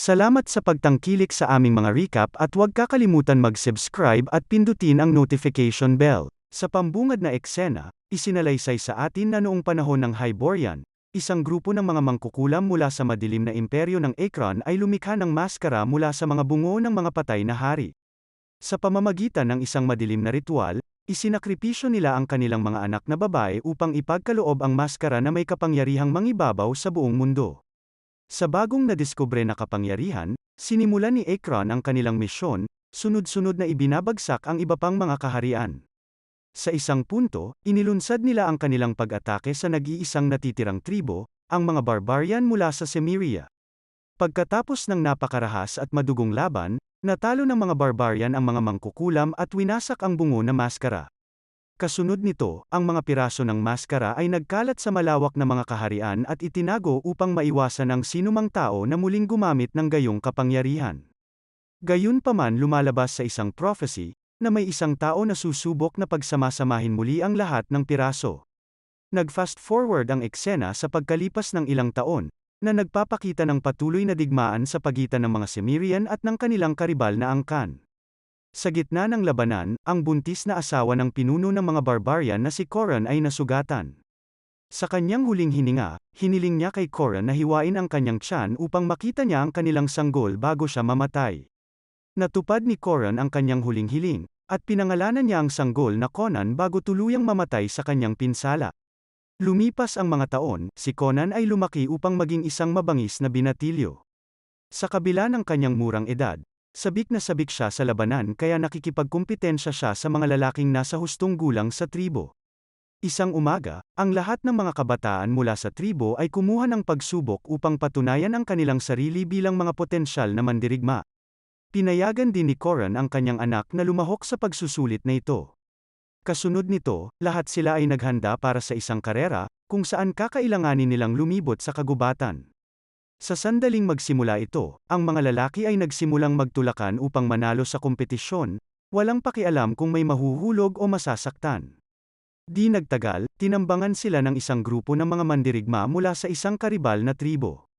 Salamat sa pagtangkilik sa aming mga recap at huwag kakalimutan mag-subscribe at pindutin ang notification bell. Sa pambungad na eksena, isinalaysay sa atin na noong panahon ng Hyborian, isang grupo ng mga mangkukulam mula sa madilim na imperyo ng Akron ay lumikha ng maskara mula sa mga bungo ng mga patay na hari. Sa pamamagitan ng isang madilim na ritual, isinakripisyo nila ang kanilang mga anak na babae upang ipagkaloob ang maskara na may kapangyarihang mangibabaw sa buong mundo. Sa bagong nadiskubre na kapangyarihan, sinimulan ni Akron ang kanilang misyon, sunod-sunod na ibinabagsak ang iba pang mga kaharian. Sa isang punto, inilunsad nila ang kanilang pag-atake sa nag-iisang natitirang tribo, ang mga barbarian mula sa Cimmeria. Pagkatapos ng napakarahas at madugong laban, natalo ng mga barbarian ang mga mangkukulam at winasak ang bungo na maskara. Kasunod nito, ang mga piraso ng maskara ay nagkalat sa malawak na mga kaharian at itinago upang maiwasan ang sinumang tao na muling gumamit ng gayong kapangyarihan. Gayunpaman lumalabas sa isang prophecy, na may isang tao na susubok na pagsamasamahin muli ang lahat ng piraso. Nag-fast forward ang eksena sa pagkalipas ng ilang taon, na nagpapakita ng patuloy na digmaan sa pagitan ng mga Cimmerian at ng kanilang karibal na angkan. Sa gitna ng labanan, ang buntis na asawa ng pinuno ng mga barbarian na si Coran ay nasugatan. Sa kanyang huling hininga, hiniling niya kay Coran na hiwain ang kanyang tiyan upang makita niya ang kanilang sanggol bago siya mamatay. Natupad ni Coran ang kanyang huling hiling, at pinangalanan niya ang sanggol na Conan bago tuluyang mamatay sa kanyang pinsala. Lumipas ang mga taon, si Conan ay lumaki upang maging isang mabangis na binatilyo. Sa kabila ng kanyang murang edad, sabik na sabik siya sa labanan kaya nakikipagkumpetensya siya sa mga lalaking nasa hustong gulang sa tribo. Isang umaga, ang lahat ng mga kabataan mula sa tribo ay kumuha ng pagsubok upang patunayan ang kanilang sarili bilang mga potensyal na mandirigma. Pinayagan din ni Coran ang kanyang anak na lumahok sa pagsusulit na ito. Kasunod nito, lahat sila ay naghanda para sa isang karera, kung saan kakailanganin nilang lumibot sa kagubatan. Sa sandaling magsimula ito, ang mga lalaki ay nagsimulang magtulakan upang manalo sa kompetisyon, walang pakialam kung may mahuhulog o masasaktan. Di nagtagal, tinambangan sila ng isang grupo ng mga mandirigma mula sa isang karibal na tribo.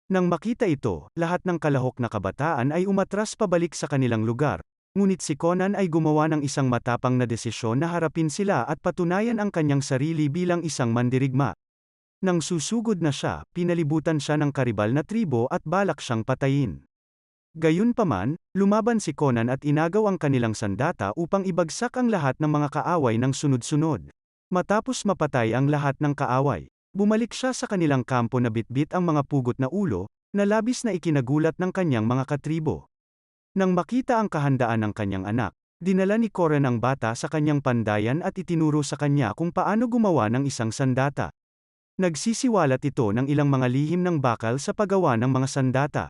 Nang makita ito, lahat ng kalahok na kabataan ay umatras pabalik sa kanilang lugar, ngunit si Conan ay gumawa ng isang matapang na desisyon na harapin sila at patunayan ang kanyang sarili bilang isang mandirigma. Nang susugod na siya, pinalibutan siya ng karibal na tribo at balak siyang patayin. Gayunpaman, lumaban si Conan at inagaw ang kanilang sandata upang ibagsak ang lahat ng mga kaaway ng sunod-sunod. Matapos mapatay ang lahat ng kaaway, bumalik siya sa kanilang kampo na bitbit ang mga pugot na ulo, na labis na ikinagulat ng kanyang mga katribo. Nang makita ang kahandaan ng kanyang anak, dinala ni Coran ang bata sa kanyang pandayan at itinuro sa kanya kung paano gumawa ng isang sandata. Nagsisiwalat ito ng ilang mga lihim ng bakal sa paggawa ng mga sandata.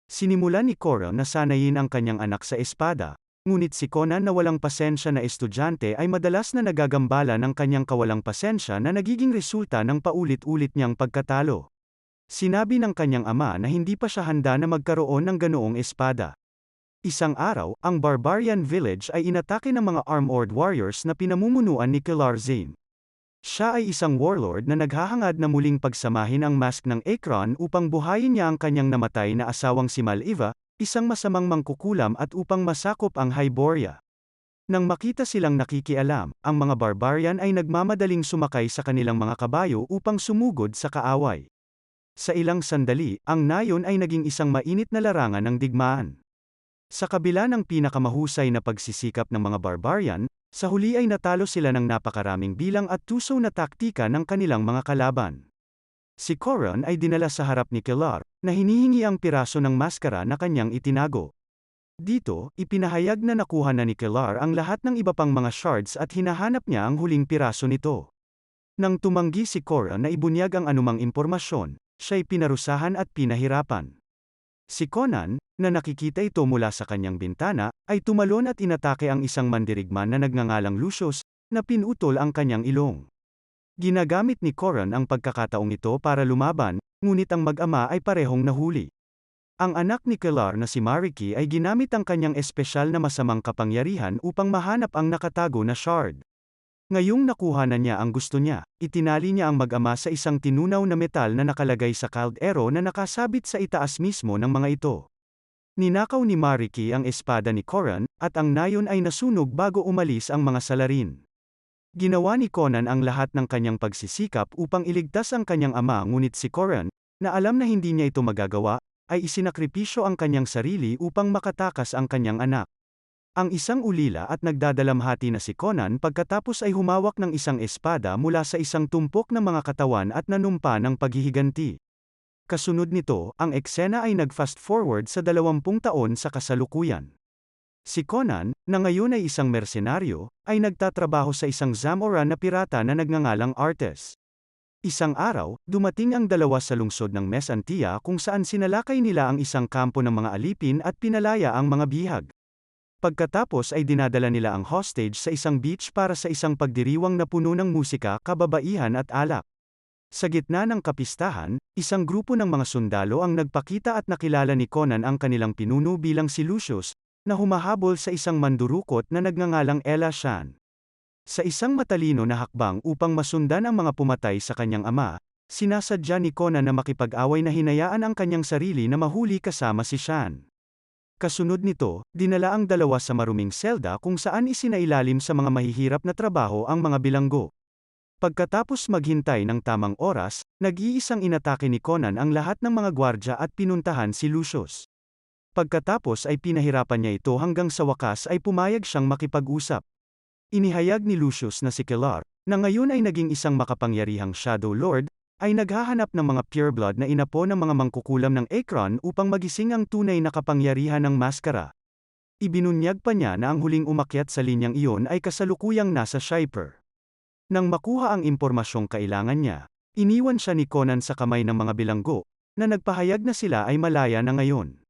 Sinimulan ni Coran na sanayin ang kanyang anak sa espada, ngunit si Conan na walang pasensya na estudyante ay madalas na nagagambala ng kanyang kawalang pasensya na nagiging resulta ng paulit-ulit niyang pagkatalo. Sinabi ng kanyang ama na hindi pa siya handa na magkaroon ng ganoong espada. Isang araw, ang Barbarian Village ay inatake ng mga armored warriors na pinamumunuan ni Kilar Zane. Siya ay isang warlord na naghahangad na muling pagsamahin ang mask ng Akron upang buhayin niya ang kanyang namatay na asawang si Mal'Eva, isang masamang mangkukulam at upang masakop ang Hyboria. Nang makita silang nakikialam, ang mga barbarian ay nagmamadaling sumakay sa kanilang mga kabayo upang sumugod sa kaaway. Sa ilang sandali, ang nayon ay naging isang mainit na larangan ng digmaan. Sa kabila ng pinakamahusay na pagsisikap ng mga barbarian, sa huli ay natalo sila ng napakaraming bilang at tuso na taktika ng kanilang mga kalaban. Si Coran ay dinala sa harap ni Kilar, na hinihingi ang piraso ng maskara na kanyang itinago. Dito, ipinahayag na nakuha na ni Kilar ang lahat ng iba pang mga shards at hinahanap niya ang huling piraso nito. Nang tumanggi si Coran na ibunyag ang anumang impormasyon, siya'y pinarusahan at pinahirapan. Si Conan, na nakikita ito mula sa kanyang bintana, ay tumalon at inatake ang isang mandirigma na nagngangalang Lucius, na pinutol ang kanyang ilong. Ginagamit ni Coran ang pagkakataong ito para lumaban, ngunit ang mag-ama ay parehong nahuli. Ang anak ni Kilar na si Mariki ay ginamit ang kanyang espesyal na masamang kapangyarihan upang mahanap ang nakatago na shard. Ngayong nakuha na niya ang gusto niya, itinali niya ang mag-ama sa isang tinunaw na metal na nakalagay sa kaldero na nakasabit sa itaas mismo ng mga ito. Ninakaw ni Mariki ang espada ni Conan, at ang nayon ay nasunog bago umalis ang mga salarin. Ginawa ni Conan ang lahat ng kanyang pagsisikap upang iligtas ang kanyang ama, ngunit si Conan, na alam na hindi niya ito magagawa, ay isinakripisyo ang kanyang sarili upang makatakas ang kanyang anak. Ang isang ulila at nagdadalamhati na si Conan pagkatapos ay humawak ng isang espada mula sa isang tumpok ng mga katawan at nanumpa ng paghihiganti. Kasunod nito, ang eksena ay nag-fast forward sa 20 taon sa kasalukuyan. Si Conan, na ngayon ay isang mersenaryo, ay nagtatrabaho sa isang Zamoran na pirata na nagngangalang Artes. Isang araw, dumating ang dalawa sa lungsod ng Mesantia kung saan sinalakay nila ang isang kampo ng mga alipin at pinalaya ang mga bihag. Pagkatapos ay dinadala nila ang hostage sa isang beach para sa isang pagdiriwang na puno ng musika, kababaihan at alak. Sa gitna ng kapistahan, isang grupo ng mga sundalo ang nagpakita at nakilala ni Conan ang kanilang pinuno bilang si Lucius, na humahabol sa isang mandurukot na nagngangalang Ella Shan. Sa isang matalino na hakbang upang masundan ang mga pumatay sa kanyang ama, sinasadya ni Conan na makipag-away na hinayaan ang kanyang sarili na mahuli kasama si Shan. Kasunod nito, dinala ang dalawa sa maruming selda kung saan isinailalim sa mga mahihirap na trabaho ang mga bilanggo. Pagkatapos maghintay ng tamang oras, nag-iisang inatake ni Conan ang lahat ng mga gwardya at pinuntahan si Lucius. Pagkatapos ay pinahirapan niya ito hanggang sa wakas ay pumayag siyang makipag-usap. Inihayag ni Lucius na si Kilar, na ngayon ay naging isang makapangyarihang Shadow Lord, ay naghahanap ng mga pureblood na inapo ng mga mangkukulam ng Akron upang magising ang tunay na kapangyarihan ng maskara. Ibinunyag pa niya na ang huling umakyat sa linyang iyon ay kasalukuyang nasa Shaiper. Nang makuha ang impormasyong kailangan niya, iniwan siya ni Conan sa kamay ng mga bilanggo, na nagpahayag na sila ay malaya na ngayon.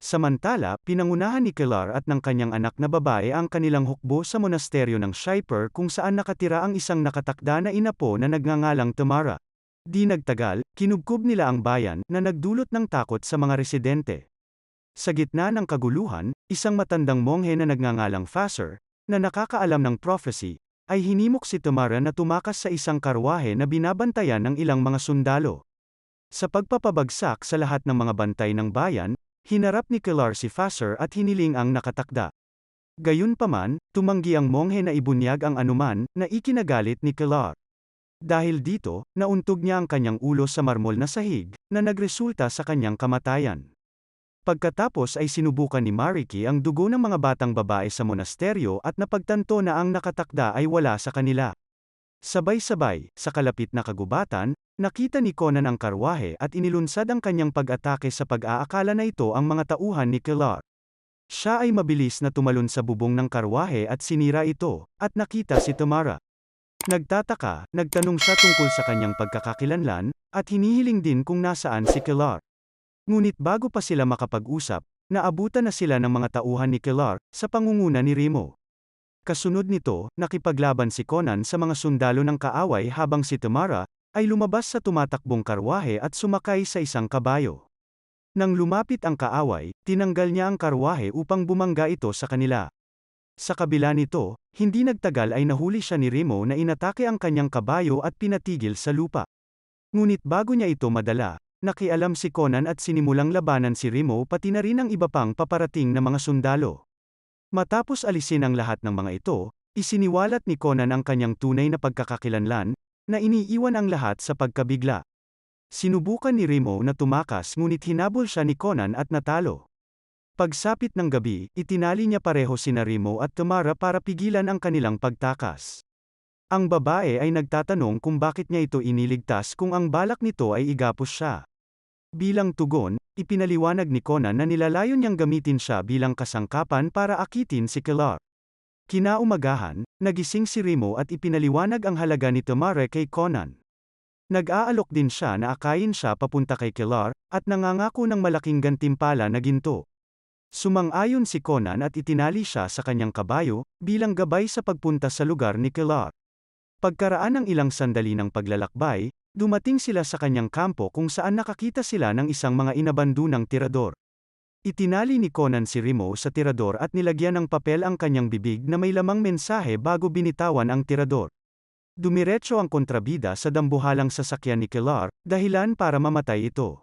Samantala, pinangunahan ni Kilar at ng kanyang anak na babae ang kanilang hukbo sa monasteryo ng Shaiper kung saan nakatira ang isang nakatakda na inapo na nagngangalang Tamara. Di nagtagal, kinubkob nila ang bayan na nagdulot ng takot sa mga residente. Sa gitna ng kaguluhan, isang matandang monghe na nagngangalang Fasser, na nakakaalam ng prophecy, ay hinimok si Tamara na tumakas sa isang karwahe na binabantayan ng ilang mga sundalo. Sa pagpapabagsak sa lahat ng mga bantay ng bayan, hinarap ni Kilar si Fasser at hiniling ang nakatakda. Gayunpaman, tumanggi ang monghe na ibunyag ang anuman na ikinagalit ni Kilar. Dahil dito, nauntog niya ang kanyang ulo sa marmol na sahig, na nagresulta sa kanyang kamatayan. Pagkatapos ay sinubukan ni Mariki ang dugo ng mga batang babae sa monasteryo at napagtanto na ang nakatakda ay wala sa kanila. Sabay-sabay, sa kalapit na kagubatan, nakita ni Conan ang karwahe at inilunsad ang kanyang pag-atake sa pag-aakala na ito ang mga tauhan ni Kilar. Siya ay mabilis na tumalon sa bubong ng karwahe at sinira ito, at nakita si Tamara. Nagtataka, nagtanong siya tungkol sa kanyang pagkakakilanlan, at hinihiling din kung nasaan si Kilar. Ngunit bago pa sila makapag-usap, naabutan na sila ng mga tauhan ni Kilar, sa pangunguna ni Remo. Kasunod nito, nakipaglaban si Conan sa mga sundalo ng kaaway habang si Tamara, ay lumabas sa tumatakbong karwahe at sumakay sa isang kabayo. Nang lumapit ang kaaway, tinanggal niya ang karwahe upang bumangga ito sa kanila. Sa kabila nito, hindi nagtagal ay nahuli siya ni Remo na inatake ang kanyang kabayo at pinatigil sa lupa. Ngunit bago niya ito madala, nakialam si Conan at sinimulang labanan si Remo pati na rin ang iba pang paparating na mga sundalo. Matapos alisin ang lahat ng mga ito, isiniwalat ni Conan ang kanyang tunay na pagkakakilanlan, na iniiwan ang lahat sa pagkabigla. Sinubukan ni Remo na tumakas ngunit hinabol siya ni Conan at natalo. Pagsapit ng gabi, itinali niya pareho sina Remo at Tamara para pigilan ang kanilang pagtakas. Ang babae ay nagtatanong kung bakit niya ito iniligtas kung ang balak nito ay igapos siya. Bilang tugon, ipinaliwanag ni Conan na nilalayon niyang gamitin siya bilang kasangkapan para akitin si Kilar. Kinaumagahan, nagising si Remo at ipinaliwanag ang halaga ni Tamara kay Conan. Nag-aalok din siya na akayin siya papunta kay Kilar, at nangangako ng malaking gantimpala na ginto. Sumang-ayon si Conan at itinali siya sa kanyang kabayo, bilang gabay sa pagpunta sa lugar ni Kilar. Pagkaraan ng ilang sandali ng paglalakbay, dumating sila sa kanyang kampo kung saan nakakita sila ng isang mga inabandunang tirador. Itinali ni Conan si Remo sa tirador at nilagyan ng papel ang kanyang bibig na may lamang mensahe bago binitawan ang tirador. Dumiretso ang kontrabida sa dambuhalang sasakyan ni Kilar, dahilan para mamatay ito.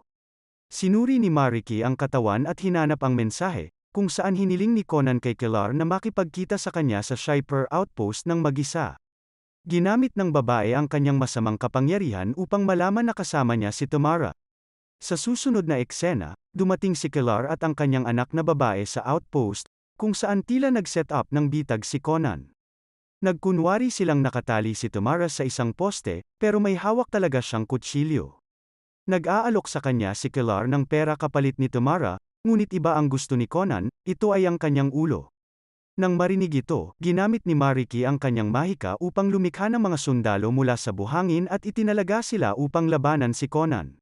Sinuri ni Mariki ang katawan at hinanap ang mensahe, kung saan hiniling ni Conan kay Kilar na makipagkita sa kanya sa Shaiper Outpost ng mag-isa. Ginamit ng babae ang kanyang masamang kapangyarihan upang malaman na kasama niya si Tamara. Sa susunod na eksena, dumating si Kilar at ang kanyang anak na babae sa outpost, kung saan tila nag-set up ng bitag si Conan. Nagkunwari silang nakatali si Tamara sa isang poste, pero may hawak talaga siyang kutsilyo. Nag-aalok sa kanya si Kilar ng pera kapalit ni Tamara, ngunit iba ang gusto ni Conan, ito ay ang kanyang ulo. Nang marinig ito, ginamit ni Mariki ang kanyang mahika upang lumikha ng mga sundalo mula sa buhangin at itinalaga sila upang labanan si Conan.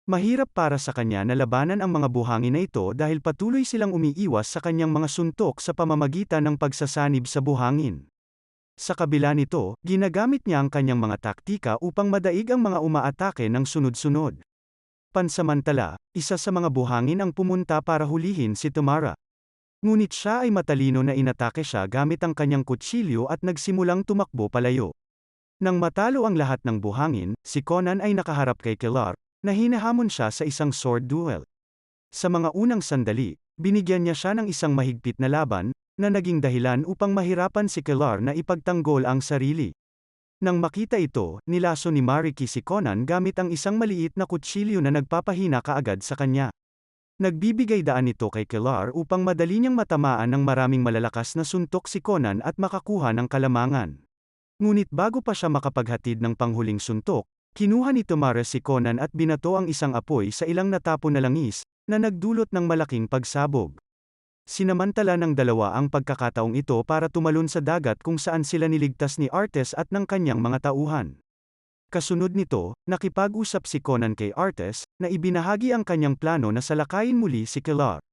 Mahirap para sa kanya na labanan ang mga buhangin na ito dahil patuloy silang umiiwas sa kanyang mga suntok sa pamamagitan ng pagsasanib sa buhangin. Sa kabila nito, ginagamit niya ang kanyang mga taktika upang madaig ang mga umaatake ng sunod-sunod. Pansamantala, isa sa mga buhangin ang pumunta para hulihin si Tamara. Ngunit siya ay matalino na inatake siya gamit ang kanyang kutsilyo at nagsimulang tumakbo palayo. Nang matalo ang lahat ng buhangin, si Conan ay nakaharap kay Kilar, na hinahamon siya sa isang sword duel. Sa mga unang sandali, binigyan niya siya ng isang mahigpit na laban, na naging dahilan upang mahirapan si Kilar na ipagtanggol ang sarili. Nang makita ito, nilaso ni Mariki si Conan gamit ang isang maliit na kutsilyo na nagpapahina kaagad sa kanya. Nagbibigay daan ito kay Kilar upang madali niyang matamaan ng maraming malalakas na suntok si Conan at makakuha ng kalamangan. Ngunit bago pa siya makapaghatid ng panghuling suntok, kinuha ni Tamara si Conan at binato ang isang apoy sa ilang natapon na langis, na nagdulot ng malaking pagsabog. Sinamantala ng dalawa ang pagkakataong ito para tumalon sa dagat kung saan sila niligtas ni Artes at ng kanyang mga tauhan. Kasunod nito, nakipag-usap si Conan kay Artes, na ibinahagi ang kanyang plano na salakayin muli si Kilar.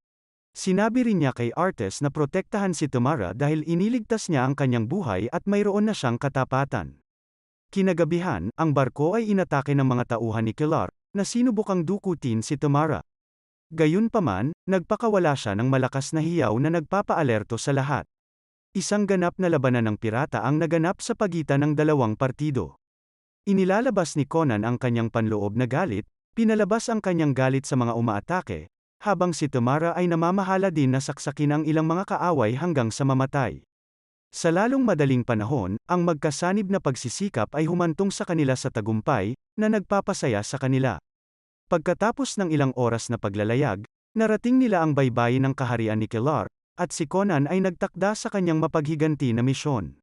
Sinabi rin niya kay Artes na protektahan si Tamara dahil iniligtas niya ang kanyang buhay at mayroon na siyang katapatan. Kinagabihan, ang barko ay inatake ng mga tauhan ni Kilar, na sinubukang dukutin si Tamara. Gayunpaman, nagpakawala siya ng malakas na hiyaw na nagpapaalerto sa lahat. Isang ganap na labanan ng pirata ang naganap sa pagitan ng dalawang partido. Inilalabas ni Conan ang kanyang panloob na galit, pinalabas ang kanyang galit sa mga umaatake, habang si Tamara ay namamahala din na saksakin ang ilang mga kaaway hanggang sa mamatay. Sa lalong madaling panahon, ang magkasanib na pagsisikap ay humantong sa kanila sa tagumpay, na nagpapasaya sa kanila. Pagkatapos ng ilang oras na paglalayag, narating nila ang baybayin ng kaharian ni Kilar, at si Conan ay nagtakda sa kanyang mapaghiganti na misyon.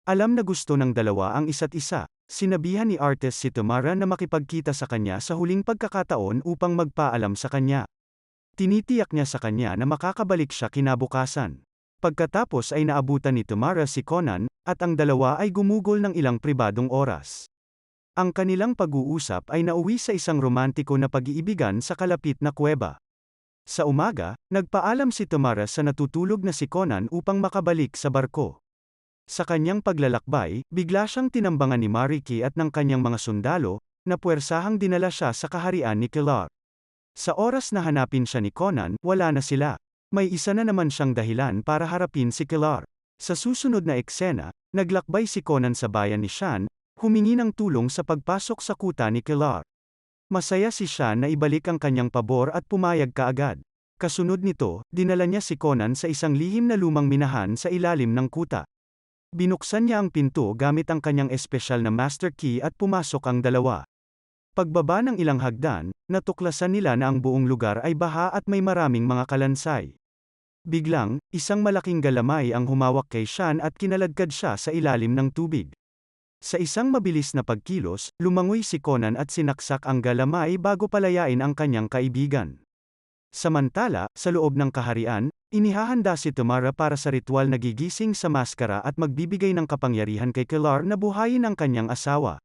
Alam na gusto ng dalawa ang isa't isa, sinabihan ni Artes si Tamara na makipagkita sa kanya sa huling pagkakataon upang magpaalam sa kanya. Tinitiyak niya sa kanya na makakabalik siya kinabukasan. Pagkatapos ay naabutan ni Tamara si Conan, at ang dalawa ay gumugol ng ilang pribadong oras. Ang kanilang pag-uusap ay nauwi sa isang romantiko na pag-iibigan sa kalapit na kuweba. Sa umaga, nagpaalam si Tamara sa natutulog na si Conan upang makabalik sa barko. Sa kanyang paglalakbay, bigla siyang tinambangan ni Mariki at ng kanyang mga sundalo, na puwersahang dinala siya sa kaharian ni Kilar. Sa oras na hanapin siya ni Conan, wala na sila. May isa na naman siyang dahilan para harapin si Kilar. Sa susunod na eksena, naglakbay si Conan sa bayan ni Shan, humingi ng tulong sa pagpasok sa kuta ni Kilar. Masaya si Shan na ibalik ang kanyang pabor at pumayag kaagad. Kasunod nito, dinala niya si Conan sa isang lihim na lumang minahan sa ilalim ng kuta. Binuksan niya ang pinto gamit ang kanyang espesyal na master key at pumasok ang dalawa. Pagbaba ng ilang hagdan, natuklasan nila na ang buong lugar ay baha at may maraming mga kalansay. Biglang, isang malaking galamay ang humawak kay Shan at kinaladkad siya sa ilalim ng tubig. Sa isang mabilis na pagkilos, lumangoy si Conan at sinaksak ang galamay bago palayain ang kanyang kaibigan. Samantala, sa loob ng kaharian, inihahanda si Tamara para sa ritual na gigising sa maskara at magbibigay ng kapangyarihan kay Kilar na buhayin ang kanyang asawa.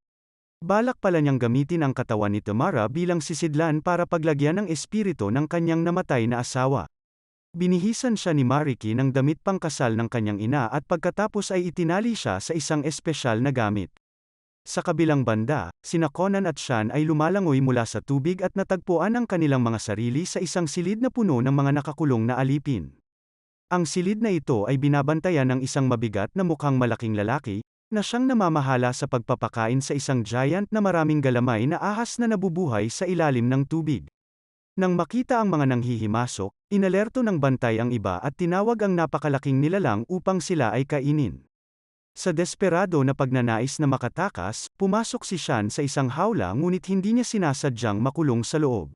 Balak pala niyang gamitin ang katawan ni Tamara bilang sisidlan para paglagyan ng espiritu ng kanyang namatay na asawa. Binihisan siya ni Mariki ng damit pangkasal ng kanyang ina at pagkatapos ay itinali siya sa isang espesyal na gamit. Sa kabilang banda, sina Conan at Shan ay lumalangoy mula sa tubig at natagpuan ang kanilang mga sarili sa isang silid na puno ng mga nakakulong na alipin. Ang silid na ito ay binabantayan ng isang mabigat na mukhang malaking lalaki, na siyang namamahala sa pagpapakain sa isang giant na maraming galamay na ahas na nabubuhay sa ilalim ng tubig. Nang makita ang mga nanghihimasok, inalerto ng bantay ang iba at tinawag ang napakalaking nilalang upang sila ay kainin. Sa desperado na pagnanais na makatakas, pumasok si Shan sa isang hawla ngunit hindi niya sinasadyang makulong sa loob.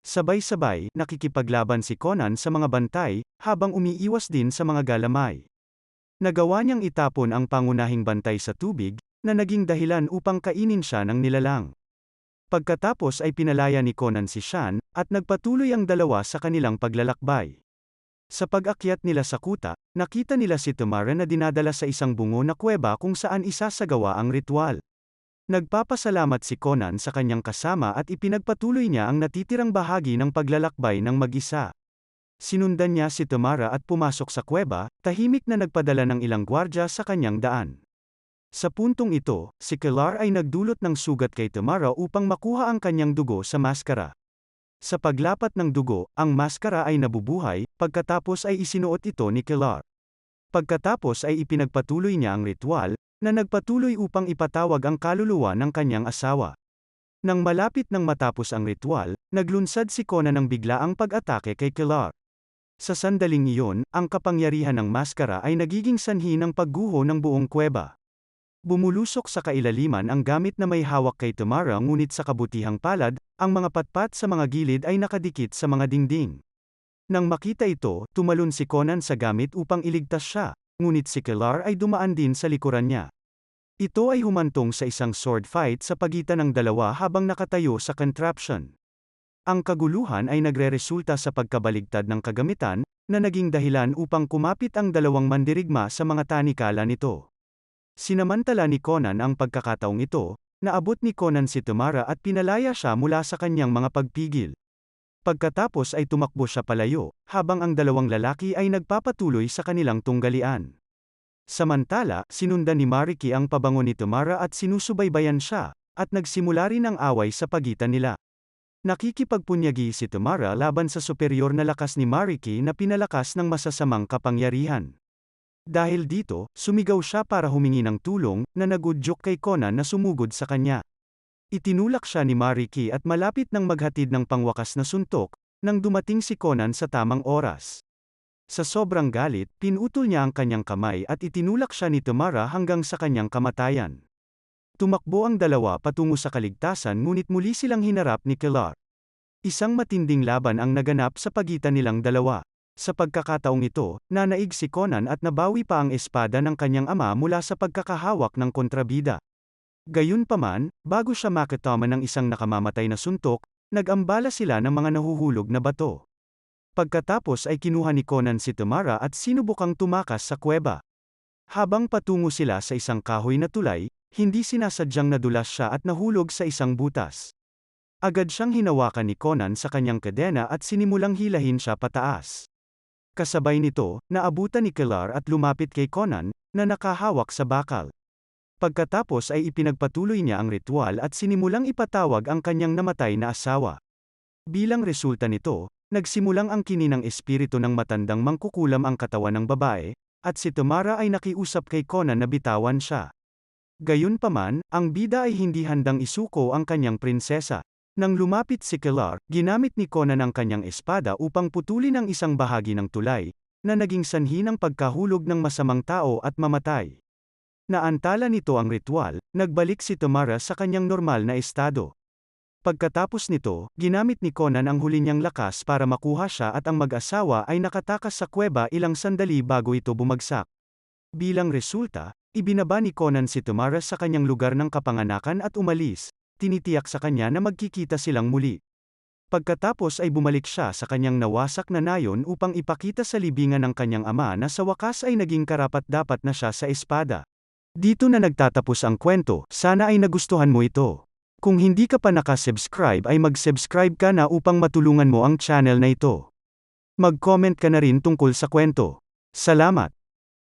Sabay-sabay, nakikipaglaban si Conan sa mga bantay, habang umiiwas din sa mga galamay. Nagawa niyang itapon ang pangunahing bantay sa tubig, na naging dahilan upang kainin siya ng nilalang. Pagkatapos ay pinalaya ni Conan si Shan, at nagpatuloy ang dalawa sa kanilang paglalakbay. Sa pag-akyat nila sa kuta, nakita nila si Tamara na dinadala sa isang bungo na kuweba kung saan isasagawa ang ritual. Nagpapasalamat si Conan sa kanyang kasama at ipinagpatuloy niya ang natitirang bahagi ng paglalakbay ng mag-isa. Sinundan niya si Tamara at pumasok sa kuweba, tahimik na nagpadala ng ilang gwardya sa kanyang daan. Sa puntong ito, si Kilar ay nagdulot ng sugat kay Tamara upang makuha ang kanyang dugo sa maskara. Sa paglapat ng dugo, ang maskara ay nabubuhay, pagkatapos ay isinuot ito ni Kilar. Pagkatapos ay ipinagpatuloy niya ang ritual, na nagpatuloy upang ipatawag ang kaluluwa ng kanyang asawa. Nang malapit nang matapos ang ritual, naglunsad si Conan ng biglaang pag-atake kay Kilar. Sa sandaling iyon, ang kapangyarihan ng maskara ay nagiging sanhi ng pagguho ng buong kuweba. Bumulusok sa kailaliman ang gamit na may hawak kay Tamara ngunit sa kabutihang palad, ang mga patpat sa mga gilid ay nakadikit sa mga dingding. Nang makita ito, tumalon si Conan sa gamit upang iligtas siya, ngunit si Kilar ay dumaan din sa likuran niya. Ito ay humantong sa isang sword fight sa pagitan ng dalawa habang nakatayo sa contraption. Ang kaguluhan ay nagreresulta sa pagkabaligtad ng kagamitan, na naging dahilan upang kumapit ang dalawang mandirigma sa mga tanikala nito. Sinamantala ni Conan ang pagkakataong ito, naabot ni Conan si Tamara at pinalaya siya mula sa kanyang mga pagpigil. Pagkatapos ay tumakbo siya palayo, habang ang dalawang lalaki ay nagpapatuloy sa kanilang tunggalian. Samantala, sinundan ni Mariki ang pabango ni Tamara at sinusubaybayan siya, at nagsimula rin ang away sa pagitan nila. Nakikipagpunyagi si Tamara laban sa superior na lakas ni Mariki na pinalakas ng masasamang kapangyarihan. Dahil dito, sumigaw siya para humingi ng tulong, na nagudyok kay Conan na sumugod sa kanya. Itinulak siya ni Mariki at malapit nang maghatid ng pangwakas na suntok, nang dumating si Conan sa tamang oras. Sa sobrang galit, pinutol niya ang kanyang kamay at itinulak siya ni Tamara hanggang sa kanyang kamatayan. Tumakbo ang dalawa patungo sa kaligtasan ngunit muli silang hinarap ni Kilar. Isang matinding laban ang naganap sa pagitan nilang dalawa. Sa pagkakataong ito, nanaig si Conan at nabawi pa ang espada ng kanyang ama mula sa pagkakahawak ng kontrabida. Gayunpaman, bago siya makatama ng isang nakamamatay na suntok, nag-ambala sila ng mga nahuhulog na bato. Pagkatapos ay kinuha ni Conan si Tamara at sinubukang tumakas sa kuweba. Habang patungo sila sa isang kahoy na tulay, hindi sinasadyang nadulas siya at nahulog sa isang butas. Agad siyang hinawakan ni Conan sa kanyang kadena at sinimulang hilahin siya pataas. Kasabay nito, naabutan ni Kilar at lumapit kay Conan, na nakahawak sa bakal. Pagkatapos ay ipinagpatuloy niya ang ritual at sinimulang ipatawag ang kanyang namatay na asawa. Bilang resulta nito, nagsimulang ang kininang espiritu ng matandang mangkukulam ang katawan ng babae, at si Tamara ay nakiusap kay Conan na bitawan siya. Gayunpaman, ang bida ay hindi handang isuko ang kanyang prinsesa. Nang lumapit si Kilar, ginamit ni Conan ang kanyang espada upang putulin ang isang bahagi ng tulay, na naging sanhi ng pagkahulog ng masamang tao at mamatay. Naantala nito ang ritual, nagbalik si Tamara sa kanyang normal na estado. Pagkatapos nito, ginamit ni Conan ang huli niyang lakas para makuha siya at ang mag-asawa ay nakatakas sa kuweba ilang sandali bago ito bumagsak. Bilang resulta, ibinaba ni Conan si Tamara sa kanyang lugar ng kapanganakan at umalis. Tinitiyak sa kanya na magkikita silang muli. Pagkatapos ay bumalik siya sa kanyang nawasak na nayon upang ipakita sa libingan ng kanyang ama na sa wakas ay naging karapat-dapat na siya sa espada. Dito na nagtatapos ang kwento, sana ay nagustuhan mo ito. Kung hindi ka pa nakasubscribe ay mag-subscribe ka na upang matulungan mo ang channel na ito. Mag-comment ka na rin tungkol sa kwento. Salamat!